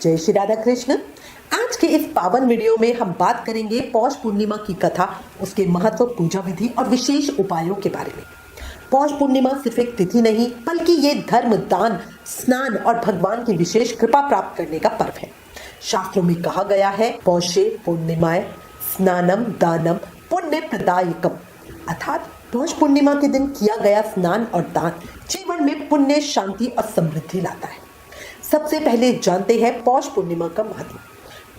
जय श्री राधा कृष्ण। आज के इस पावन वीडियो में हम बात करेंगे पौष पूर्णिमा की कथा, उसके महत्व, पूजा विधि और विशेष उपायों के बारे में। पौष पूर्णिमा सिर्फ एक तिथि नहीं, बल्कि ये धर्म, दान, स्नान और भगवान की विशेष कृपा प्राप्त करने का पर्व है। शास्त्रों में कहा गया है, पौषे पूर्णिमाय स्नानम दानम पुण्य प्रदायकम, अर्थात पौष पूर्णिमा के दिन किया गया स्नान और दान जीवन में पुण्य, शांति और समृद्धि लाता है। सबसे पहले जानते हैं पौष पूर्णिमा का महत्व।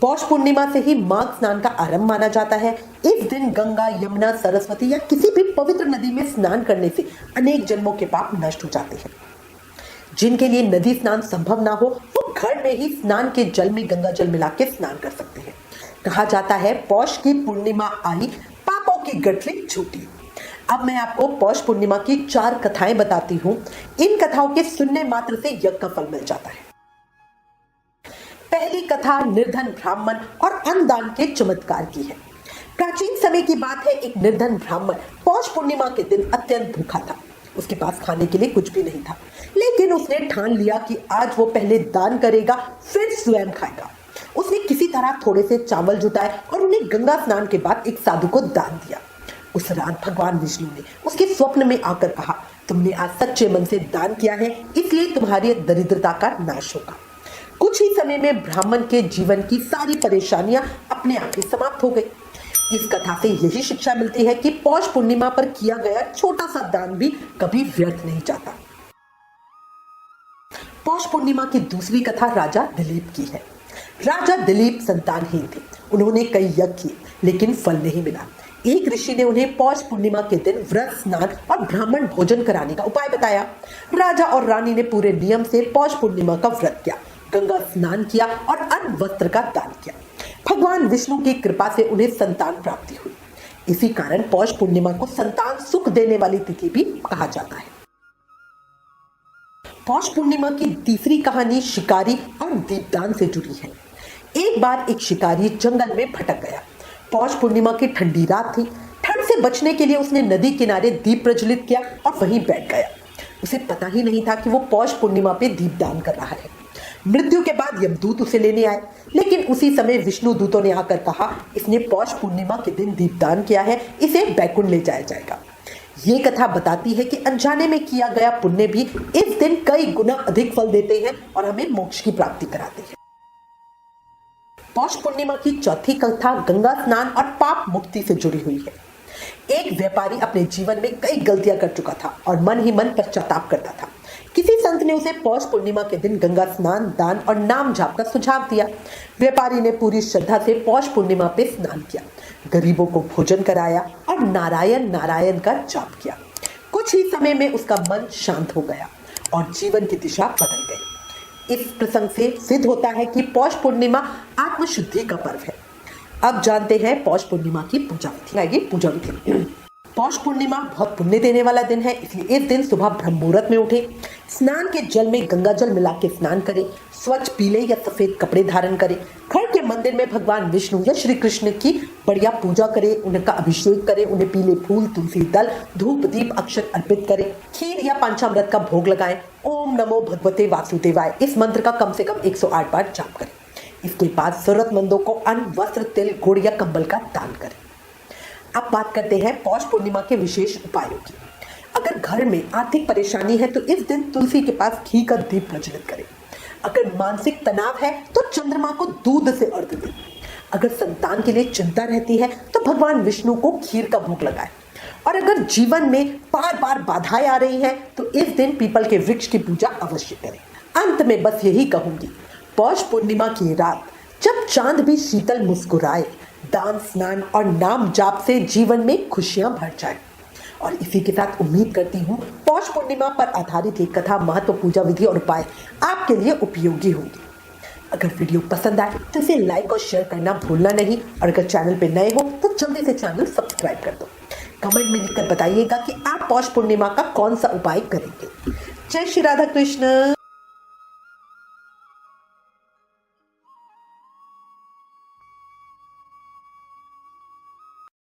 पौष पूर्णिमा से ही माघ स्नान का आरंभ माना जाता है। इस दिन गंगा, यमुना, सरस्वती या किसी भी पवित्र नदी में स्नान करने से अनेक जन्मों के पाप नष्ट हो जाते हैं। जिनके लिए नदी स्नान संभव ना हो, वो घर में ही स्नान के जल में गंगा जल मिला के स्नान कर सकते हैं। कहा जाता है, पौष की पूर्णिमा आई, पापों की गठरी छूटी। अब मैं आपको पौष पूर्णिमा की 4 कथाएं बताती हूँ। इन कथाओं के सुनने मात्र से यज्ञ का फल मिल जाता है। पहली कथा निर्धन ब्राह्मण और अन्नदान के चमत्कार की है। प्राचीन समय की बात है, एक निर्धन ब्राह्मण पौष पूर्णिमा के दिन अत्यंत भूखा था। उसके पास खाने के लिए कुछ भी नहीं था, लेकिन उसने ठान लिया कि आज वो पहले दान करेगा, फिर स्वयं खाएगा। उसने किसी तरह थोड़े से चावल जुटाए और उन्हें गंगा स्नान के बाद एक साधु को दान दिया। उस रात भगवान विष्णु ने उसके स्वप्न में आकर कहा, तुमने आज सच्चे मन से दान किया है, इसलिए तुम्हारी दरिद्रता का नाश होगा। कुछ ही समय में ब्राह्मण के जीवन की सारी परेशानियां अपने आप ही समाप्त हो गई। इस कथा से यही शिक्षा मिलती है कि पौष पूर्णिमा पर किया गया छोटा सा दान भी कभी व्यर्थ नहीं जाता। पौष पूर्णिमा की दूसरी कथा राजा दिलीप की है। राजा दिलीप संतानहीन थे। उन्होंने कई यज्ञ किए, लेकिन फल नहीं मिला। एक ऋषि ने उन्हें पौष पूर्णिमा के दिन व्रत, स्नान और ब्राह्मण भोजन कराने का उपाय बताया। राजा और रानी ने पूरे नियम से पौष पूर्णिमा का व्रत किया, गंगा स्नान किया और अन्न वस्त्र का दान किया। भगवान विष्णु की कृपा से उन्हें संतान प्राप्ति हुई। इसी कारण पौष पूर्णिमा को संतान सुख देने वाली तिथि भी कहा जाता है। पौष पूर्णिमा की तीसरी कहानी शिकारी और दीपदान से जुड़ी है। एक बार एक शिकारी जंगल में भटक गया। पौष पूर्णिमा की ठंडी रात थी। ठंड से बचने के लिए उसने नदी किनारे दीप प्रज्वलित किया और वहीं बैठ गया। उसे पता ही नहीं था कि वो पौष पूर्णिमा पे दीपदान कर रहा है। मृत्यु के बाद यमदूत उसे लेने आए, लेकिन उसी समय विष्णु दूतों ने आकर कहा, इसने पौष पूर्णिमा के दिन दीपदान किया है, इसे बैकुंठ ले जाया जाएगा। ये कथा बताती है कि अनजाने में किया गया पुण्य भी इस दिन कई गुना अधिक फल देते हैं और हमें मोक्ष की प्राप्ति कराते हैं। पौष पूर्णिमा की चौथी कथा गंगा स्नान और पाप मुक्ति से जुड़ी हुई है। एक व्यापारी अपने जीवन में कई गलतियां कर चुका था और मन ही मन पश्चाताप करता था। किसी संत ने उसे पौष पूर्णिमा के दिन गंगा स्नान, दान और नाम जाप का सुझाव दिया। व्यापारी ने पूरी श्रद्धा से पौष पूर्णिमा पे स्नान किया, गरीबों को भोजन कराया और नारायण नारायण का जाप किया। कुछ ही समय में उसका मन शांत हो गया और जीवन की दिशा बदल गई। इस प्रसंग से सिद्ध होता है कि पौष पूर्णिमा आत्मशुद्धि का पर्व है। अब जानते हैं पौष पूर्णिमा की पूजा विधि। पौष पूर्णिमा बहुत पुण्य देने वाला दिन है, इसलिए इस दिन सुबह ब्रह्म मुहूर्त में उठे, स्नान के जल में गंगा जल मिला के स्नान करें, स्वच्छ पीले या सफेद कपड़े धारण करें, घर के मंदिर में भगवान विष्णु या श्री कृष्ण की बढ़िया पूजा करें, उनका अभिषेक करें, उन्हें पीले फूल, तुलसी दल, धूप, दीप, अक्षत अर्पित करें, खीर या पंचामृत का भोग लगाएं, ओम नमो भगवते वासुदेवाय इस मंत्र का कम से कम 108 बार जाप करें। इसके बाद जरूरतमंदों को अन्न, वस्त्र, तिल, गुड़ या कंबल का दान करें। अब बात करते हैं पौष पूर्णिमा के विशेष उपायों की। अगर घर में आर्थिक परेशानी है तो इस दिन तुलसी के पास घी का दीप प्रज्वलित करें। अगर मानसिक तनाव है तो चंद्रमा को दूध से अर्घ्य दें। अगर संतान के लिए चिंता रहती है तो भगवान विष्णु को खीर का भोग लगाएं। और अगर जीवन में बार बार बाधाएं आ रही हैं तो इस दिन पीपल के वृक्ष की पूजा अवश्य करें। अंत में बस यही कहूंगी, पौष पूर्णिमा की रात जब चांद भी शीतल मुस्कुराए, दान, स्नान और नाम जाप से जीवन में खुशियां भर जाए। और इसी के साथ उम्मीद करती हूँ पौष पूर्णिमा पर आधारित एक कथा, महत्व, पूजा विधि और उपाय आपके लिए उपयोगी होंगे। अगर वीडियो पसंद आए तो इसे लाइक और शेयर करना भूलना नहीं, और अगर चैनल पे नए हो तो जल्दी से चैनल सब्सक्राइब कर दो। कमेंट में लिखकर बताइएगा कि आप पौष पूर्णिमा का कौन सा उपाय करेंगे। जय श्री राधा कृष्ण।